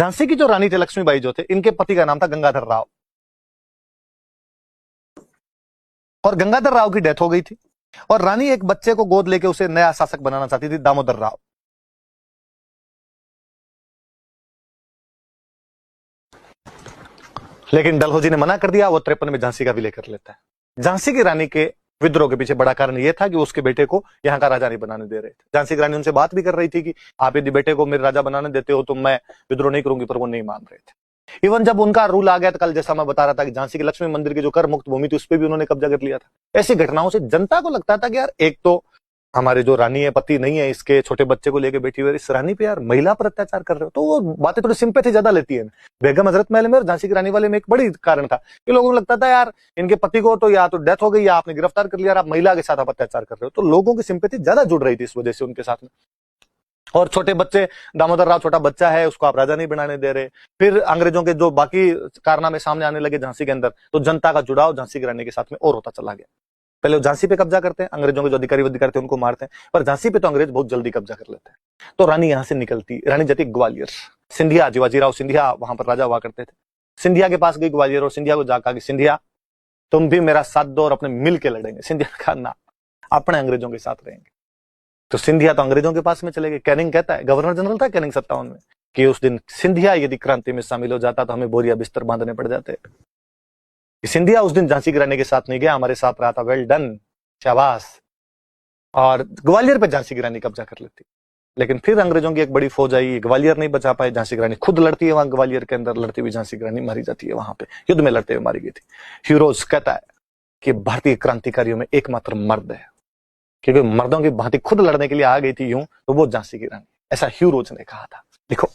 झांसी की जो रानी थे लक्ष्मीबाई जो थे, इनके पति का नाम था गंगाधर राव, और गंगाधर राव की डेथ हो गई थी और रानी एक बच्चे को गोद लेके उसे नया शासक बनाना चाहती थी, दामोदर राव। लेकिन डलहौजी ने मना कर दिया, वो 53 में झांसी का विलय कर लेता है। झांसी की रानी के विद्रोह के पीछे बड़ा कारण यह था कि उसके बेटे को यहां का राजा नहीं बनाने दे रहे थे। झांसी की रानी उनसे बात भी कर रही थी कि आप यदि बेटे को मेरे राजा बनाने देते हो तो मैं विद्रोह नहीं करूंगी, पर वो नहीं मान रहे थे। इवन जब उनका रूल आ गया, तो कल जैसा मैं बता रहा था कि झांसी के लक्ष्मी मंदिर की जो कर मुक्त भूमि थी उस पर भी उन्होंने कब्जा कर लिया था। ऐसी घटनाओं से जनता को लगता था कि यार एक तो हमारे जो रानी है, पति नहीं है, इसके छोटे बच्चे को लेके बैठी हुई, इस रानी पे यार महिला पर अत्याचार कर रहे हो, तो वो बातें थोड़ी सिंपैथी ज्यादा लेती है। बेगम हजरत महल में और झांसी की रानी वाले में एक बड़ी कारण था कि लोगों को लगता था यार इनके पति को तो या तो डेथ हो गई या आपने गिरफ्तार कर लिया, आप महिला के साथ आप अत्याचार कर रहे हो, तो लोगों की सिंपैथी ज्यादा जुड़ रही थी इस वजह से उनके साथ में। और छोटे बच्चे, दामोदर राव छोटा बच्चा है, उसको आप राजा नहीं बनाने दे रहे। फिर अंग्रेजों के जो बाकी कारनामे सामने आने लगे झांसी के अंदर, तो जनता का जुड़ाव झांसी की रानी के साथ में और होता चला गया। पहले वो झांसी पे कब्जा करते हैं, अंग्रेजों के जो अधिकारी थे उनको मारते हैं, पर झांसी पे तो अंग्रेज बहुत जल्दी कब्जा कर लेते हैं। तो रानी यहां से निकलती, रानी जाती ग्वालियर। सिंधिया, शिवाजीराव सिंधिया वहां पर राजा हुआ करते थे। सिंधिया के पास गई ग्वालियर और सिंधिया को जाकर कि सिंधिया तुम भी मेरा साथ दो और अपने मिल के लड़ेंगे। सिंधिया ने कहा ना, अपने अंग्रेजों के साथ रहेंगे। तो सिंधिया तो अंग्रेजों के पास में चले गए। कैनिंग कहता है, गवर्नर जनरल था कैनिंग 57 में, कि उस दिन सिंधिया यदि क्रांति में शामिल हो जाता तो हमें बोरिया बिस्तर बांधने पड़ जाते। सिंधिया उस दिन झांसी की रानी के साथ नहीं गया, हमारे साथ रहा था, वेल डन, शाबाश। और ग्वालियर पे झांसी की रानी कब्जा कर लेती। लेकिन फिर अंग्रेजों की एक बड़ी फौज आई, ग्वालियर नहीं बचा पाए, झांसी की रानी खुद लड़ती है वहां ग्वालियर के अंदर, लड़ती हुई झांसी की रानी मारी जाती है वहां पे, युद्ध में लड़ते हुए मारी गई थी। हीरोज कहता है कि भारतीय क्रांतिकारियों में एकमात्र मर्द है, क्योंकि मर्दों की भांति खुद लड़ने के लिए आ गई थी यूं, तो वो झांसी की रानी, ऐसा हीरोज ने कहा था। देखो